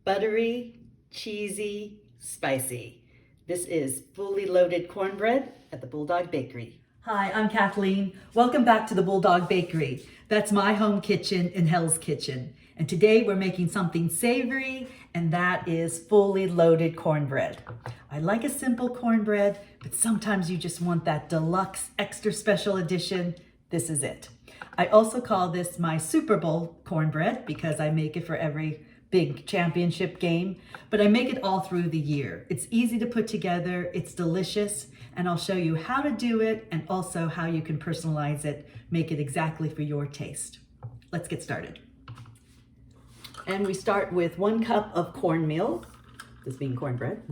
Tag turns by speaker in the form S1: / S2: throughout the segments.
S1: buttery, cheesy, spicy. This is fully loaded cornbread at the Bulldog Bakery.
S2: Hi, I'm Kathleen. Welcome back to the Bulldog Bakery. That's my home kitchen in Hell's Kitchen. And today we're making something savory, and that is fully loaded cornbread. I like a simple cornbread, but sometimes you just want that deluxe extra special edition. This is it. I also call this my Super Bowl cornbread because I make it for every big championship game, but I make it all through the year. It's easy to put together, it's delicious, and I'll show you how to do it and also how you can personalize it, make it exactly for your taste. Let's get started. And we start with 1 cup of cornmeal, this being cornbread.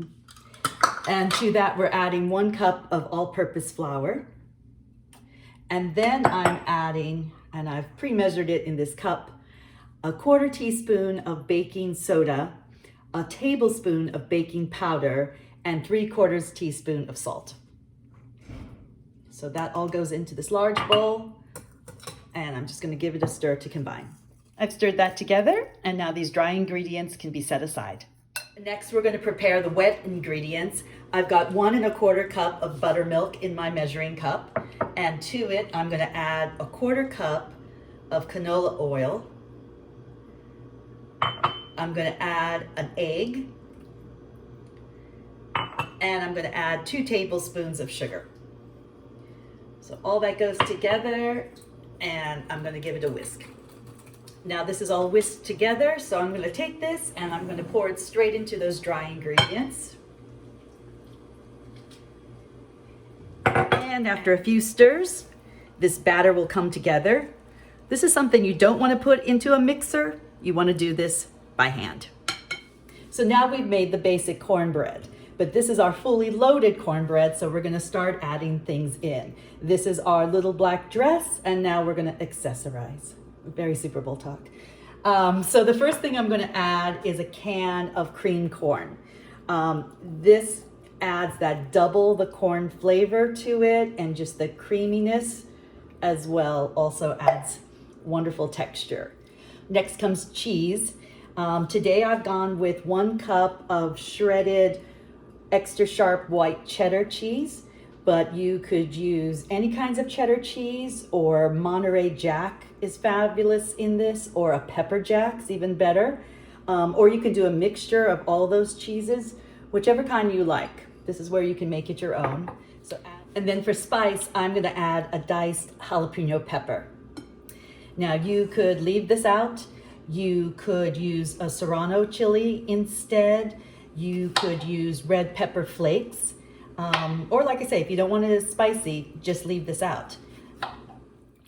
S2: And to that we're adding 1 cup of all-purpose flour. And then I'm adding, and I've pre-measured it in this cup, a 1/4 teaspoon of baking soda, a tablespoon of baking powder, and 3/4 teaspoon of salt. So that all goes into this large bowl, and I'm just gonna give it a stir to combine. I've stirred that together, and now these dry ingredients can be set aside. Next, we're gonna prepare the wet ingredients. I've got 1 1/4 cup of buttermilk in my measuring cup, and to it, I'm gonna add a 1/4 cup of canola oil. I'm gonna add an egg, and I'm gonna add 2 tablespoons of sugar. So all that goes together, and I'm gonna give it a whisk. Now this is all whisked together, so I'm gonna take this and I'm gonna pour it straight into those dry ingredients. And after a few stirs, this batter will come together. This is something you don't wanna put into a mixer. You wanna do this by hand. So now we've made the basic cornbread, but this is our fully loaded cornbread, so we're gonna start adding things in. This is our little black dress, and now we're gonna accessorize. Very Super Bowl talk. So the first thing I'm gonna add is a can of cream corn. This adds that double the corn flavor to it, and just the creaminess as well also adds wonderful texture. Next comes cheese. Today I've gone with 1 cup of shredded extra sharp white cheddar cheese, but you could use any kinds of cheddar cheese, or Monterey Jack is fabulous in this, or a pepper jack's even better. Or you can do a mixture of all those cheeses, whichever kind you like. This is where you can make it your own. And then for spice, I'm gonna add a diced jalapeno pepper. Now you could leave this out. You could use a serrano chili instead. You could use red pepper flakes. Or like I say, if you don't want it as spicy, just leave this out.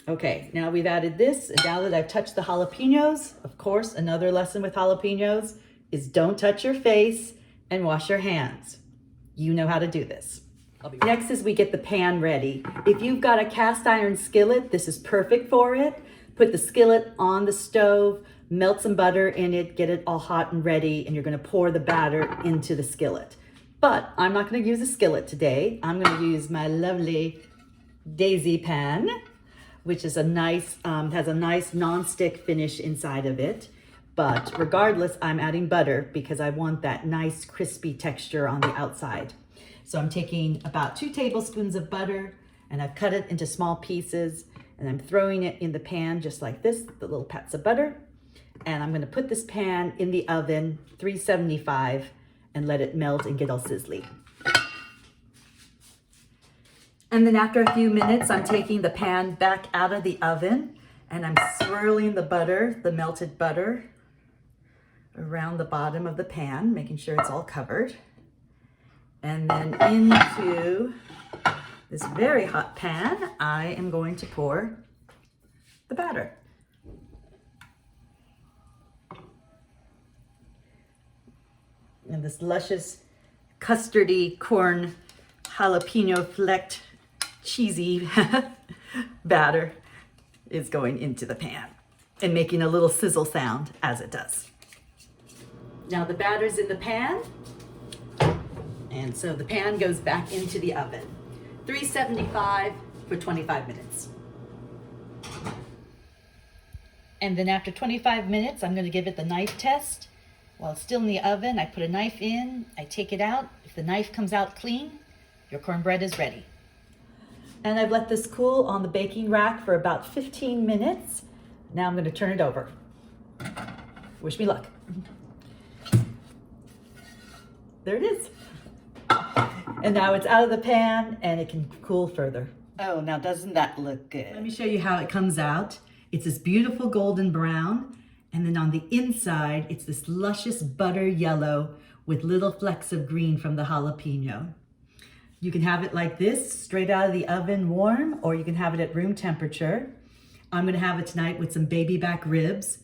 S2: Okay, now we've added this, and now that I've touched the jalapenos, of course, another lesson with jalapenos is don't touch your face and wash your hands. You know how to do this. Next is we get the pan ready. If you've got a cast iron skillet, this is perfect for it. Put the skillet on the stove, melt some butter in it, get it all hot and ready, and you're gonna pour the batter into the skillet. But I'm not gonna use a skillet today. I'm gonna use my lovely daisy pan, which is a nice, has a nice non-stick finish inside of it. But regardless, I'm adding butter because I want that nice crispy texture on the outside. So I'm taking about 2 tablespoons of butter, and I've cut it into small pieces, and I'm throwing it in the pan just like this, the little pats of butter. And I'm gonna put this pan in the oven, 375, and let it melt and get all sizzly. And then after a few minutes, I'm taking the pan back out of the oven, and I'm swirling the butter, the melted butter, around the bottom of the pan, making sure it's all covered. And then into this very hot pan, I am going to pour the batter. And this luscious custardy corn jalapeno flecked cheesy batter is going into the pan and making a little sizzle sound as it does. Now the batter's in the pan, and so the pan goes back into the oven. 375 for 25 minutes. And then after 25 minutes, I'm going to give it the knife test. While it's still in the oven, I put a knife in, I take it out. If the knife comes out clean, your cornbread is ready. And I've let this cool on the baking rack for about 15 minutes. Now I'm going to turn it over. Wish me luck. There it is. And now it's out of the pan and it can cool further.
S1: Oh, now doesn't that look good?
S2: Let me show you how it comes out. It's this beautiful golden brown. And then on the inside, it's this luscious butter yellow with little flecks of green from the jalapeno. You can have it like this, straight out of the oven warm, or you can have it at room temperature. I'm gonna have it tonight with some baby back ribs,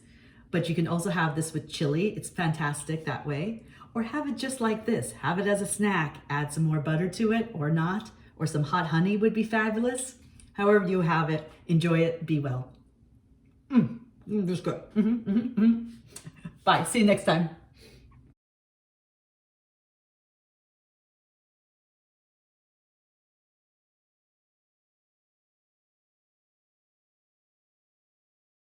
S2: but you can also have this with chili. It's fantastic that way. Or have it just like this. Have it as a snack. Add some more butter to it or not, or some hot honey would be fabulous. However you have it, enjoy it, be well. Just good. Bye, see you next time.